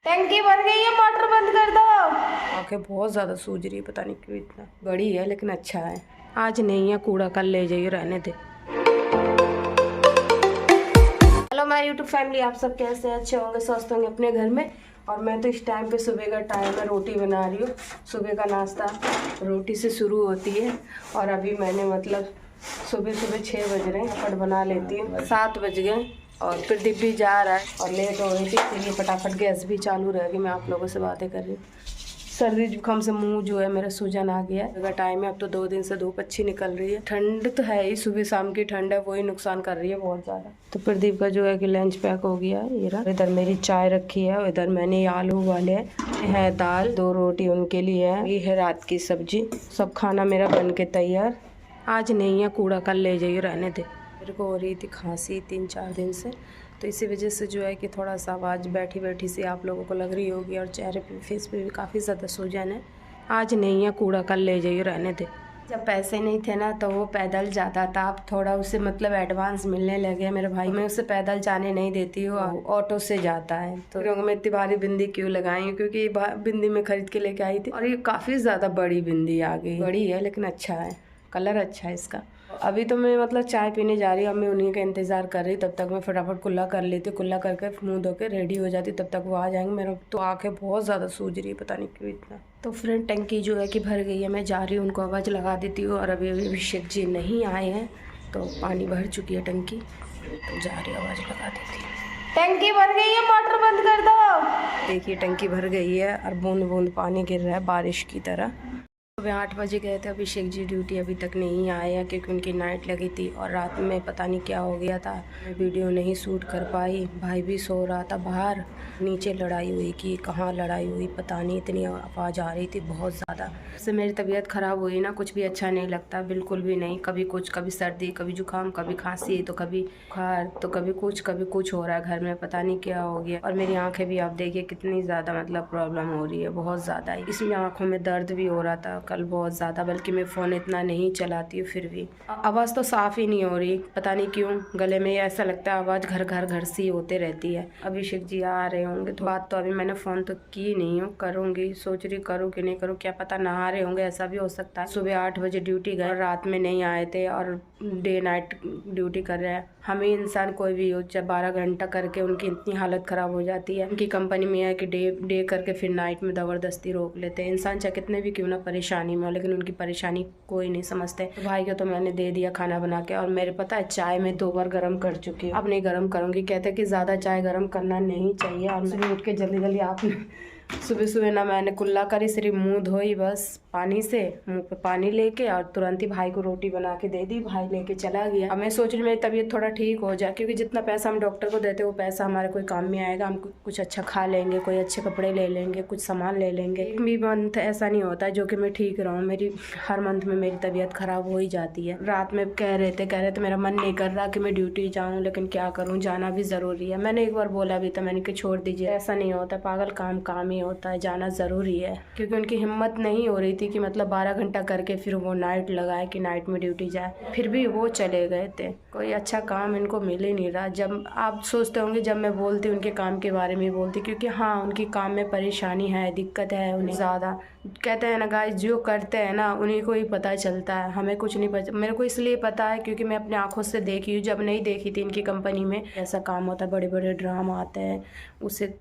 टंकी भर गई है, मोटर बंद कर दो। आंखें बहुत ज़्यादा सूज रही है, पता नहीं क्यों। इतना बड़ी है लेकिन अच्छा है। आज नहीं है, कूड़ा कल ले जाइए, रहने दे। हेलो माय यूट्यूब फैमिली, आप सब कैसे अच्छे होंगे, स्वस्थ होंगे अपने घर में। और मैं तो इस टाइम पे सुबह का टाइम है, रोटी बना रही हूँ। सुबह का नाश्ता रोटी से शुरू होती है। और अभी मैंने मतलब सुबह 6 बज रहे हैं, फटाफट बना लेती हूँ। 7 बज गए और फिर दिव्य जा रहा है और लेट हो रही थी, इसलिए फटाफट गैस भी चालू रहेगी। मैं आप लोगों से बातें कर रही हूँ। सर्दी जुकाम से मुंह जो है मेरा सूजन आ गया है। अगर टाइम है, अब तो 2 दिन से धूप अच्छी निकल रही है। ठंड तो है ही, सुबह शाम की ठंड है, वही नुकसान कर रही है बहुत ज़्यादा। तो प्रदीप का जो है कि लंच पैक हो गया है। ये रहा, इधर मेरी चाय रखी है, इधर मैंने आलू वाले है, दाल 2 रोटी उनके लिए है, ये है रात की सब्जी। सब खाना मेरा बन के तैयार। आज नहीं है, कूड़ा कल ले जाइए, रहने दे। मेरे को हो रही थी खांसी 3-4 दिन से, तो इसी वजह से जो है कि थोड़ा सा आवाज़ बैठी बैठी सी आप लोगों को लग रही होगी। और चेहरे पे, फेस पे भी काफ़ी ज़्यादा सूजन है। आज नहीं है, कूड़ा कल ले जाइए, रहने दे। जब पैसे नहीं थे ना तो वो पैदल जाता था, अब थोड़ा उसे मतलब एडवांस मिलने लगे मेरे भाई। मैं उसे पैदल जाने नहीं देती हूँ, ऑटो से जाता है। तो क्योंकि मैं इतनी भारी बिंदी क्यों लगाई हूँ, क्योंकि ये बिंदी मैं खरीद के लेके आई थी और ये काफ़ी ज़्यादा बड़ी बिंदी आ गई। बड़ी है लेकिन अच्छा है, कलर अच्छा है इसका। अभी तो मैं मतलब चाय पीने जा रही हूँ, अब मैं उन्हीं का इंतज़ार कर रही। तब तक मैं फटाफट कुल्ला कर लेती, कुल्ला करके मुंह धो के रेडी हो जाती, तब तक वो आ जाएंगे। मेरा तो आंखें बहुत ज़्यादा सूज रही है, पता नहीं क्यों इतना। तो फ्रेंड टंकी जो है कि भर गई है, मैं जा रही हूँ, उनको आवाज़ लगा देती हूँ। और अभी अभिषेक जी नहीं आए हैं, तो पानी भर चुकी है टंकी, तो जा रही हूँ, आवाज़ लगा देती हूँ। टंकी भर गई है, मोटर बंद कर दो। देखिए टंकी भर गई है और बूंद बूंद पानी गिर रहा है बारिश की तरह। सुबह 8 बजे गए थे, अभिषेक जी ड्यूटी अभी तक नहीं आए हैं, क्योंकि उनकी नाइट लगी थी और रात में पता नहीं क्या हो गया था, मैं वीडियो नहीं शूट कर पाई। भाई भी सो रहा था बाहर। नीचे लड़ाई हुई कि कहाँ लड़ाई हुई पता नहीं, इतनी आवाज़ आ रही थी बहुत ज़्यादा। उससे मेरी तबीयत ख़राब हुई ना, कुछ भी अच्छा नहीं लगता, बिल्कुल भी नहीं। कभी कुछ, कभी सर्दी, कभी जुकाम, कभी खांसी, तो कभी बुखार, तो कभी कुछ हो रहा है घर में, पता नहीं क्या हो गया। और मेरी आंखें भी आप देखिए कितनी ज़्यादा मतलब प्रॉब्लम हो रही है, बहुत ज़्यादा। इसमें आँखों में दर्द भी हो रहा था कल बहुत ज़्यादा, बल्कि मैं फ़ोन इतना नहीं चलाती हूँ, फिर भी आवाज़ तो साफ़ ही नहीं हो रही, पता नहीं क्यों। गले में ऐसा लगता है आवाज़ घर सी होते रहती है। अभिषेक जी आ रहे होंगे तो बात तो अभी मैंने फ़ोन तो की नहीं हूँ, करूँगी, सोच रही करूँ कि नहीं करूँ, क्या पता नहा रहे होंगे, ऐसा भी हो सकता है। सुबह 8 बजे ड्यूटी गए, रात में नहीं आए थे और डे नाइट ड्यूटी कर रहे हैं। हमें इंसान कोई भी हो, जब 12 घंटा करके उनकी इतनी हालत ख़राब हो जाती है। उनकी कंपनी में है कि डे करके फिर नाइट में ज़बरदस्ती रोक लेते हैं। इंसान चाहे कितने भी क्यों ना परेशानी में हो, लेकिन उनकी परेशानी कोई नहीं समझते। तो भाई को तो मैंने दे दिया खाना बना के, और मेरे पता है चाय में 2 बार गर्म कर चुकी हूँ, अब नहीं गर्म करूँगी। कहते हैं कि ज़्यादा चाय गर्म करना नहीं चाहिए। और मैं उठ के जल्दी आपने सुबह ना मैंने कुल्ला करी, सिर्फ मुंह धोई बस पानी से, मुंह पे पानी लेके, और तुरंत ही भाई को रोटी बना के दे दी, भाई लेके चला गया। अब मैं सोच रही मेरी तबीयत थोड़ा ठीक हो जाए, क्योंकि जितना पैसा हम डॉक्टर को देते वो पैसा हमारे कोई काम में आएगा। हम कुछ अच्छा खा लेंगे, कोई अच्छे कपड़े ले लेंगे, कुछ सामान ले लेंगे। एक भी मंथ ऐसा नहीं होता है जो कि मैं ठीक रहूँ। मेरी हर मंथ में मेरी तबीयत खराब हो ही जाती है। रात में कह रहे थे मेरा मन नहीं कर रहा कि मैं ड्यूटी जाऊँ, लेकिन क्या करूँ, जाना भी ज़रूरी है। मैंने एक बार बोला भी था, मैंने कि छोड़ दीजिए, ऐसा नहीं होता, पागल काम ही होता है, जाना ज़रूरी है। क्योंकि उनकी हिम्मत नहीं हो रही थी कि मतलब 12 घंटा करके फिर वो नाइट लगाए कि नाइट में ड्यूटी जाए, फिर भी वो चले गए थे। कोई अच्छा काम इनको मिल ही नहीं रहा। जब आप सोचते होंगे जब मैं बोलती उनके काम के बारे में बोलती, क्योंकि हाँ उनकी काम में परेशानी है, दिक्कत है उन्हें ज़्यादा। कहते हैं ना गाइस, जो करते हैं ना उन्हीं को ही पता चलता है, हमें कुछ नहीं पता। मेरे को इसलिए पता है क्योंकि मैं अपने आंखों से देखी हूँ। जब नहीं देखी थी इनकी कंपनी में ऐसा काम होता है, बड़े बड़े ड्राम आते हैं, उसे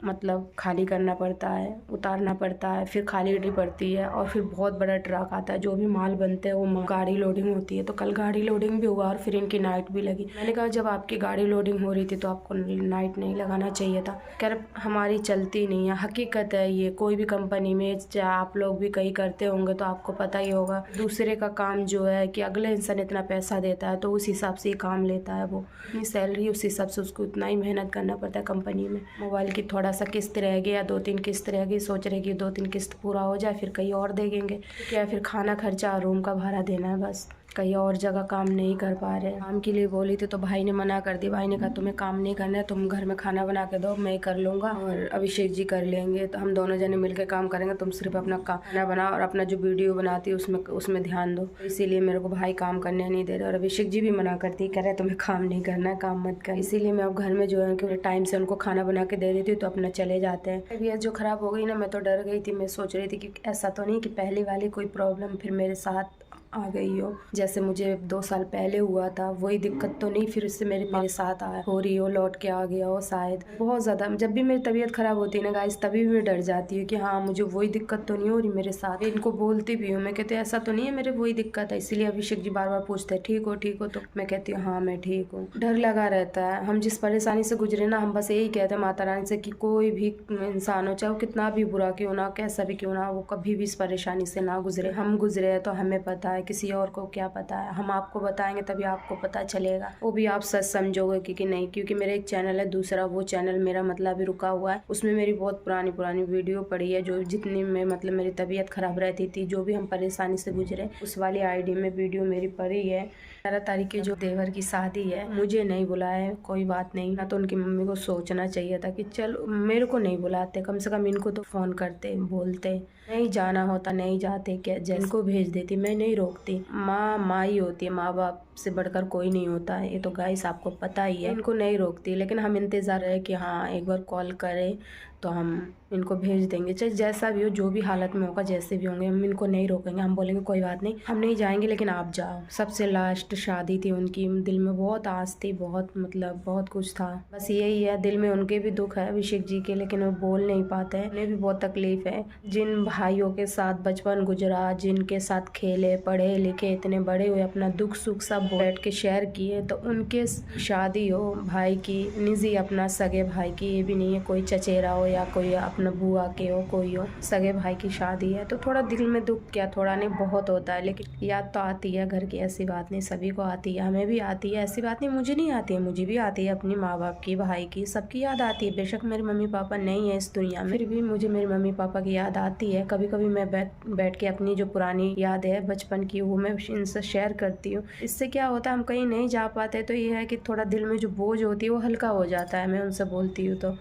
मतलब खाली करना पड़ता है, उतारना पड़ता है, फिर खाली करनी पड़ती है, और फिर बहुत बड़ा ट्रक आता है, जो भी माल बनते हैं वो गाड़ी लोडिंग होती है। तो कल गाड़ी लोडिंग भी हुआ और फिर इनकी नाइट भी लगी। मैंने कहा जब आपकी गाड़ी लोडिंग हो रही थी तो आपको नाइट नहीं लगाना चाहिए था। कह रहे हमारी चलती नहीं है। हकीकत है ये, कोई भी कंपनी में चाहे आप लोग भी कहीं करते होंगे तो आपको पता ही होगा। दूसरे का काम जो है कि अगले इंसान इतना पैसा देता है तो उस हिसाब से ही काम लेता है, वो इतनी सैलरी उस हिसाब से उसको उतना ही मेहनत करना पड़ता है कंपनी में। मोबाइल की थोड़ा सा किस्त रह गया, 2-3 किस्त रह गई, सोच रहे कि 2-3 किस्त पूरा हो जाए फिर कहीं और देंगे, क्या फिर खाना खर्चा रूम का भाड़ा देना है बस। कहीं और जगह काम नहीं कर पा रहे। काम के लिए बोली थी तो भाई ने मना कर दी। भाई ने कहा तुम्हें काम नहीं करना है, तुम घर में खाना बना के दो, मैं कर लूँगा और अभिषेक जी कर लेंगे, तो हम दोनों जने मिलकर काम करेंगे, तुम सिर्फ अपना खाना बनाओ और अपना जो वीडियो बनाती है उसमें ध्यान दो। इसीलिए मेरे को भाई काम करने नहीं दे रहे और अभिषेक जी भी मना करती, कह रहे तुम्हें काम नहीं करना है, काम मत कर। इसीलिए मैं अब घर में जो है कि टाइम से उनको खाना बना के दे देती हूँ तो अपना चले जाते हैं। तबीयत जो खराब हो गई ना, मैं तो डर गई थी। मैं सोच रही थी कि ऐसा तो नहीं कि पहले वाली कोई प्रॉब्लम फिर मेरे साथ आ गई हो, जैसे मुझे 2 साल पहले हुआ था, वही दिक्कत तो नहीं फिर उससे मेरे साथ हो रही हो, लौट के आ गया हो शायद। बहुत ज़्यादा जब भी मेरी तबीयत ख़राब होती है ना गाइस, तभी मैं डर जाती हूँ कि हाँ मुझे वही दिक्कत तो नहीं हो रही मेरे साथ। इनको बोलती भी हूँ, मैं कहती हूँ ऐसा तो नहीं है मेरे वही दिक्कत है। इसीलिए अभिषेक जी बार बार पूछते हैं ठीक हो, तो मैं कहती हूँ हाँ मैं ठीक हूँ। डर लगा रहता है। हम जिस परेशानी से गुजरे ना, हम बस यही कहते हैं माता रानी से कि कोई भी इंसान हो, चाहे वो कितना भी बुरा क्यों ना, कैसा भी क्यों ना, वो कभी भी इस परेशानी से ना गुजरे। हम गुजरे हैं तो हमें पता है, किसी और को क्या पता है। हम आपको बताएंगे तभी आपको पता चलेगा, वो भी आप सच समझोगे कि नहीं। क्योंकि मेरा एक चैनल है दूसरा, वो चैनल मेरा मतलब अभी रुका हुआ है, उसमें मेरी बहुत पुरानी वीडियो पड़ी है, जो जितनी में मतलब मेरी तबीयत खराब रहती थी, जो भी हम परेशानी से गुजरे, उस वाली आईडी में वीडियो मेरी पड़ी है। 11 तारीख की जो देवर की शादी है, मुझे नहीं बुलाए, कोई बात नहीं ना, तो उनकी मम्मी को सोचना चाहिए था कि चलो मेरे को नहीं बुलाते, कम से कम इनको तो फ़ोन करते, बोलते। नहीं जाना होता नहीं जाते, क्या जिनको भेज देती, मैं नहीं रोकती। माँ ही होती है, माँ बाप से बढ़कर कोई नहीं होता है, ये तो गाइस आपको पता ही है। इनको नहीं रोकती, लेकिन हम इंतज़ार है कि हाँ एक बार कॉल करें तो हम इनको भेज देंगे, चाहे जैसा भी हो, जो भी हालत में होगा, जैसे भी होंगे, हम इनको नहीं रोकेंगे। हम बोलेंगे कोई बात नहीं, हम नहीं जाएंगे, लेकिन आप जाओ। सबसे लास्ट शादी थी उनकी, दिल में बहुत आस थी, बहुत मतलब बहुत कुछ था। बस यही है, दिल में उनके भी दुख है अभिषेक जी के, लेकिन वो बोल नहीं पाते हैं। उन्हें भी बहुत तकलीफ है। जिन भाइयों के साथ बचपन गुजरा, जिनके साथ खेले पढ़े लिखे, इतने बड़े हुए, अपना दुख सुख सब बैठ के शेयर किए, तो उनके शादी हो भाई की, निजी अपना सगे भाई की, ये भी नहीं है कोई चचेरा हो या कोई अपना बुआ के हो, कोई हो, सगे भाई की शादी है, तो थोड़ा दिल में दुख क्या थोड़ा नहीं बहुत होता है। लेकिन याद तो आती है घर की, ऐसी बात नहीं, सभी को आती है, हमें भी आती है, ऐसी बात नहीं मुझे नहीं आती है, मुझे भी आती है अपनी माँ बाप की, भाई की, सबकी याद आती है। बेशक मेरे मम्मी पापा नहीं है इस दुनिया में, फिर भी मुझे मेरे मम्मी पापा की याद आती है। कभी कभी मैं बैठ के अपनी जो पुरानी याद है बचपन की, वो मैं इनसे शेयर करती हूँ। इससे क्या होता है, हम कहीं नहीं जा पाते तो ये है कि थोड़ा दिल में जो बोझ होती है वो हल्का हो जाता है, मैं उनसे बोलती हूँ तो।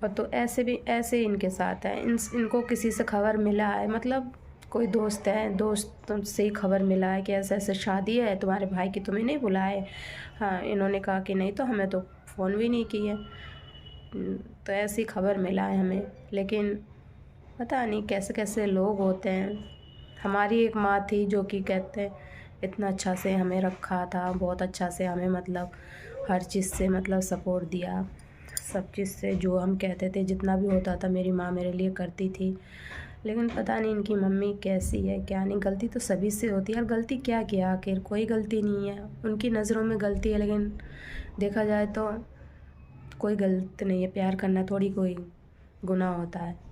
और तो ऐसे इनके साथ है, इनको किसी से खबर मिला है, मतलब कोई दोस्त है, दोस्त से ही खबर मिला है कि ऐसे ऐसे शादी है तुम्हारे भाई की, तुम्हें नहीं बुलाए। हाँ इन्होंने कहा कि नहीं, तो हमें तो फ़ोन भी नहीं किया, तो ऐसी खबर मिला है हमें। लेकिन पता नहीं कैसे कैसे लोग होते हैं। हमारी एक माँ थी जो कि कहते हैं इतना अच्छा से हमें रखा था, बहुत अच्छा से हमें मतलब हर चीज़ से मतलब सपोर्ट दिया, सब चीज़ से जो हम कहते थे, जितना भी होता था मेरी माँ मेरे लिए करती थी। लेकिन पता नहीं इनकी मम्मी कैसी है क्या नहीं, गलती तो सभी से होती है। और गलती क्या किया, आखिर कोई गलती नहीं है, उनकी नज़रों में गलती है, लेकिन देखा जाए तो कोई गलती नहीं है। प्यार करना थोड़ी कोई गुनाह होता है।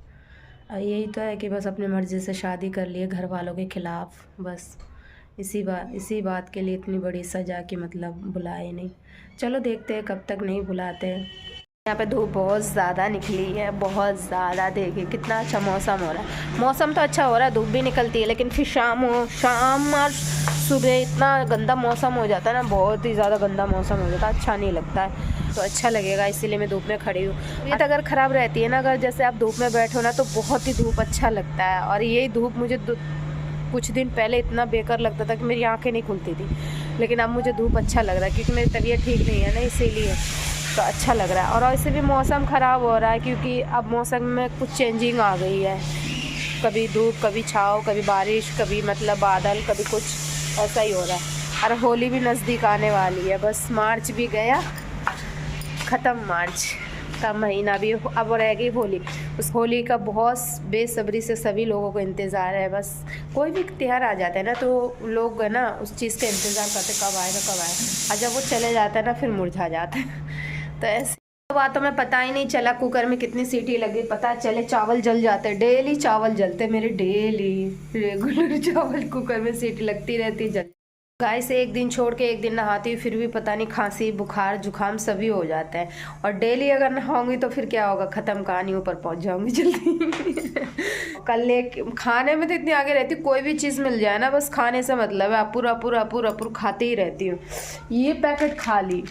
यही तो है कि बस अपनी मर्ज़ी से शादी कर लिए घर वालों के ख़िलाफ़, बस इसी बात के लिए इतनी बड़ी सज़ा कि मतलब बुलाए नहीं। चलो देखते हैं कब तक नहीं बुलाते हैं। यहाँ पे धूप बहुत ज़्यादा निकली है, बहुत ज़्यादा। देखिए कितना अच्छा मौसम हो रहा है। मौसम तो अच्छा हो रहा है, धूप भी निकलती है, लेकिन फिर शाम और सुबह इतना गंदा मौसम हो जाता है ना, बहुत ही ज़्यादा गंदा मौसम हो जाता है, अच्छा नहीं लगता है। तो अच्छा लगेगा इसीलिए मैं धूप में खड़ी हूँ। ये तो अगर ख़राब रहती है ना, अगर जैसे आप धूप में बैठो ना, तो बहुत ही धूप अच्छा लगता है। और यही धूप मुझे कुछ दिन पहले इतना बेकार लगता था कि मेरी आँखें नहीं खुलती थी, लेकिन अब मुझे धूप अच्छा लग रहा है क्योंकि मेरी तबीयत ठीक नहीं है ना, इसीलिए तो अच्छा लग रहा है। और ऐसे भी मौसम ख़राब हो रहा है क्योंकि अब मौसम में कुछ चेंजिंग आ गई है, कभी धूप, कभी छाँव, कभी बारिश, कभी मतलब बादल, कभी कुछ, ऐसा ही हो रहा है। और होली भी नज़दीक आने वाली है, बस मार्च भी गया ख़त्म, मार्च का महीना भी अब रह गई होली। उस होली का बहुत बेसब्री से सभी लोगों को इंतज़ार है। बस कोई भी त्यौहार आ जाता है ना, तो लोग है ना उस चीज़ का इंतज़ार करते कब आएगा। और जब वो चले जाता है ना, फिर मुरझा जाता है। तो ऐसे बातों में पता ही नहीं चला कुकर में कितनी सीटी लगी, पता चले चावल जल जाते। डेली चावल जलते मेरे, डेली रेगुलर चावल कुकर में सीटी लगती रहती, जल गाइस एक दिन छोड़ के एक दिन नहाती हूँ, फिर भी पता नहीं खांसी बुखार जुकाम सभी हो जाता है। और डेली अगर नहाऊंगी तो फिर क्या होगा, ख़त्म कहानी, ऊपर पहुँच जाऊंगी जल्दी। कल ले खाने में तो इतनी आगे रहती हूँ, कोई भी चीज़ मिल जाए ना बस खाने से मतलब है, पूरा खाते ही रहती हूँ। ये पैकेट खा ली।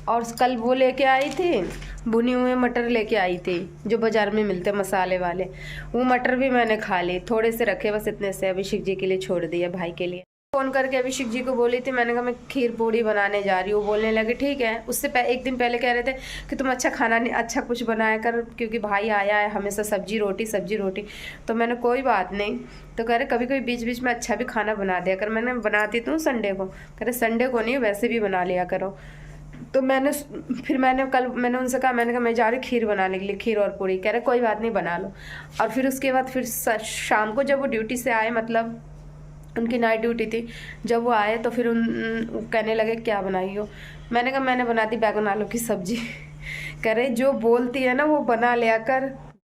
और कल वो लेके आई थी, भुने हुए मटर लेके आई थी जो बाज़ार में मिलते मसाले वाले, वो मटर भी मैंने खा ली। थोड़े से रखे बस, इतने से अभिषेक जी के लिए छोड़ दिया, भाई के लिए। फ़ोन करके अभिषेक जी को बोली थी, मैंने कहा मैं खीर पूड़ी बनाने जा रही हूँ। बोलने लगे ठीक है। उससे एक दिन पहले कह रहे थे कि तुम अच्छा खाना नहीं, अच्छा कुछ बनाया कर, क्योंकि भाई आया है हमेशा सब्जी रोटी। तो मैंने कोई बात नहीं, तो कह रहे कभी कभी बीच बीच में अच्छा भी खाना बना दिया कर। मैंने बनाती तो संडे को, कह रहे संडे को नहीं वैसे भी बना लिया करो। तो कल मैंने उनसे कहा, मैंने कहा मैं जा रही खीर बनाने के लिए, खीर और पूड़ी। कह रहे कोई बात नहीं बना लो। और फिर उसके बाद फिर शाम को जब वो ड्यूटी से आए, मतलब उनकी नाइट ड्यूटी थी, जब वो आए तो फिर कहने लगे क्या बनाई हो। मैंने कहा मैंने बना दी बैगन आलू की सब्जी। कह रहे जो बोलती है ना वो बना लिया कर,